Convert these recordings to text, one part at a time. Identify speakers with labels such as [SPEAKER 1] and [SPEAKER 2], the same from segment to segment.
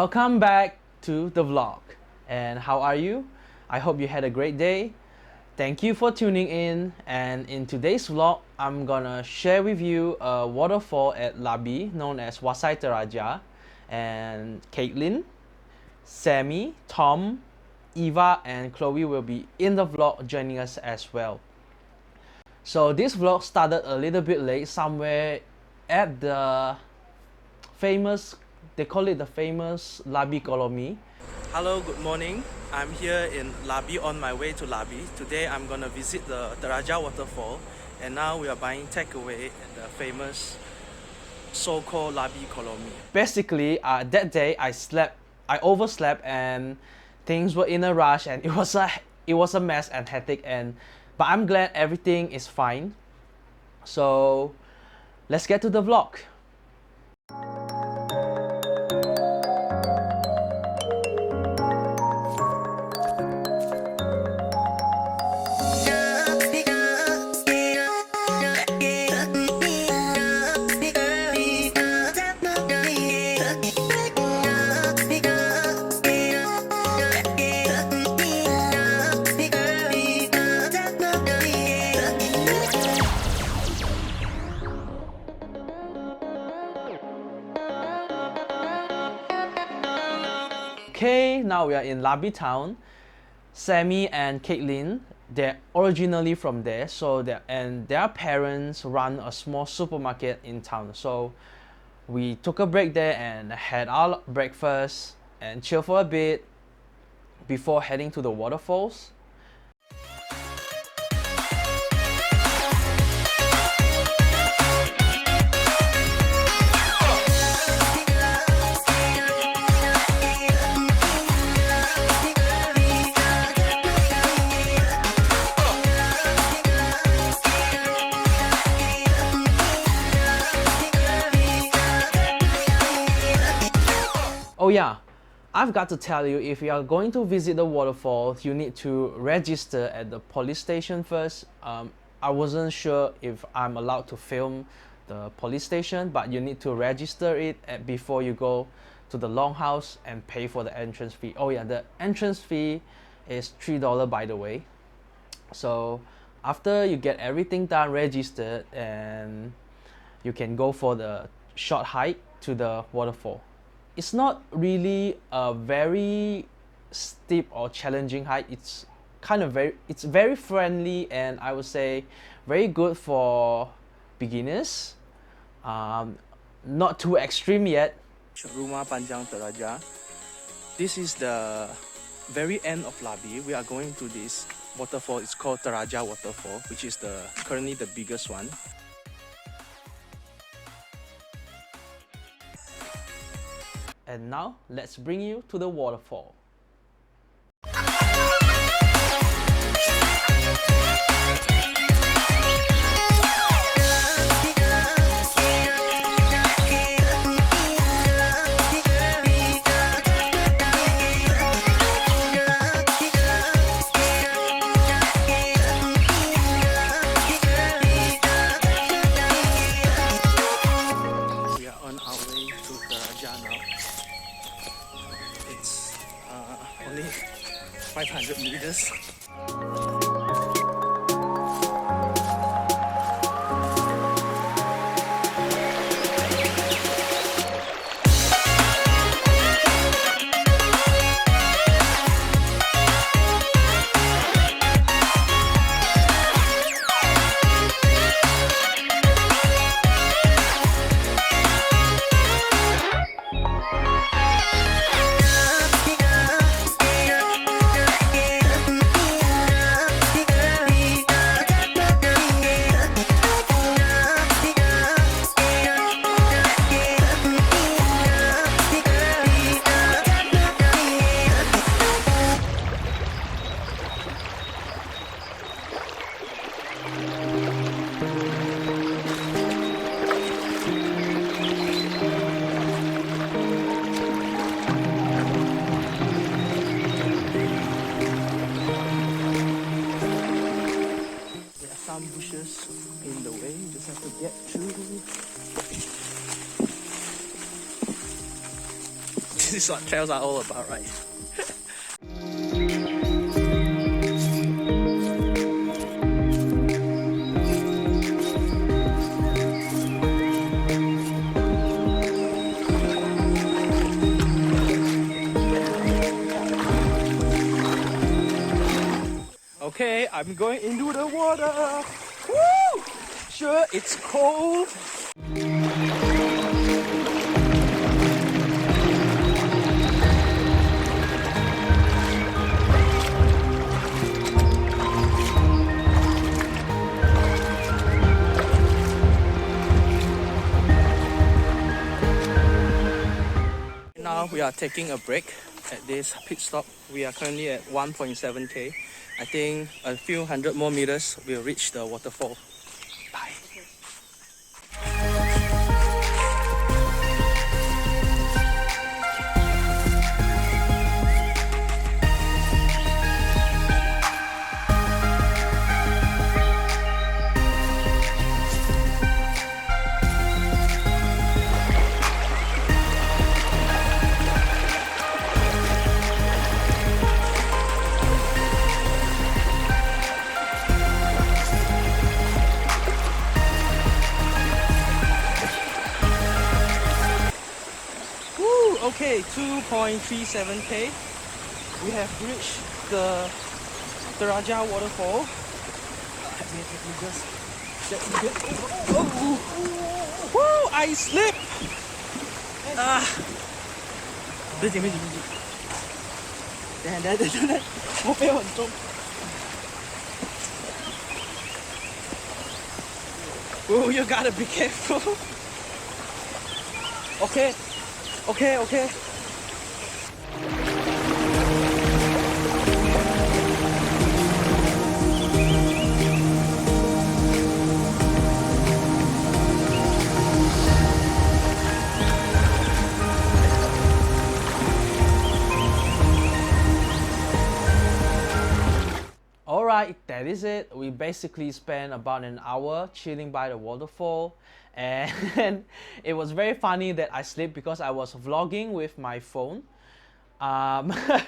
[SPEAKER 1] Welcome back to the vlog. And how are you? I hope you had a great day. Thank you for tuning in, and in today's vlog I'm gonna share with you a waterfall at Labi known as Wasai Teraja, and Caitlin, Sammy, Tom, Eva and Chloe will be in the vlog joining us as well. So this vlog started a little bit late, somewhere at the famous, they call it the famous Labi Colony. Hello, good morning. I'm here in Labi on my way to Labi. Today I'm gonna visit the Teraja waterfall, and now we are buying takeaway at the famous so-called Labi Colony. Basically, that day I overslept and things were in a rush, and it was a mess and hectic, but I'm glad everything is fine. So let's get to the vlog. Okay, now we are in Labi town. Sammy and Caitlin, they're originally from there, so their parents run a small supermarket in town. So we took a break there and had our breakfast and chill for a bit before heading to the waterfalls. Oh yeah, I've got to tell you, if you are going to visit the waterfall, you need to register at the police station first. I wasn't sure if I'm allowed to film the police station, but you need to register it before you go to the longhouse and pay for the entrance fee. Oh yeah, the entrance fee is $3 by the way. So after you get everything done, registered, and you can go for the short hike to the waterfall. It's not really a very steep or challenging hike. It's very friendly, and I would say very good for beginners. Not too extreme yet. Rumah Panjang Teraja. This is the very end of Labi. We are going to this waterfall. It's called Teraja Waterfall, which is currently the biggest one. And now, let's bring you to the waterfall. We are on our way to Teraja now. It's only 500 meters. is what trails are all about, right? Okay, I'm going into the water. Woo! Sure, it's cold. Now we are taking a break at this pit stop. We are currently at 1.7k. I think a few hundred more meters we'll reach the waterfall. Bye. Okay, 2.37k. We have reached the Teraja waterfall. Let me just woo! I slipped. Oh, you gotta be careful. Okay. Alright, that is it. We basically spent about an hour chilling by the waterfall, and it was very funny that I slipped because I was vlogging with my phone. I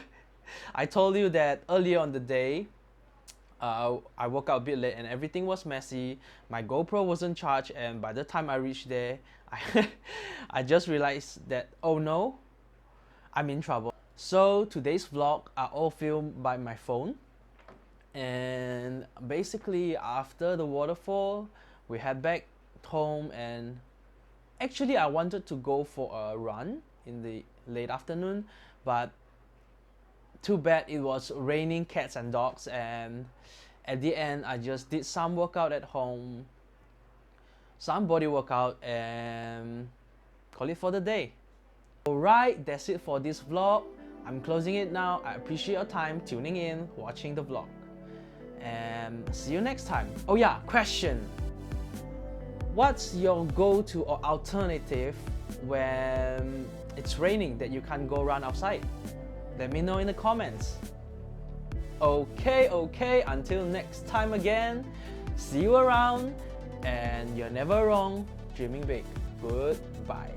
[SPEAKER 1] told you that earlier on the day, I woke up a bit late and everything was messy. My GoPro wasn't charged, and by the time I reached there, I just realized that, oh no, I'm in trouble. So today's vlog are all filmed by my phone. And basically after the waterfall, we head back home, and actually I wanted to go for a run in the late afternoon, but too bad it was raining cats and dogs, and at the end I just did some workout at home, some body workout, and call it for the day. Alright, that's it for this vlog. I'm closing it now. I appreciate your time tuning in, watching the vlog, and see you next time. Oh yeah, question. What's your go-to or alternative when it's raining that you can't go run outside? Let me know in the comments. Okay, until next time again. See you around, and you're never wrong dreaming big. Goodbye.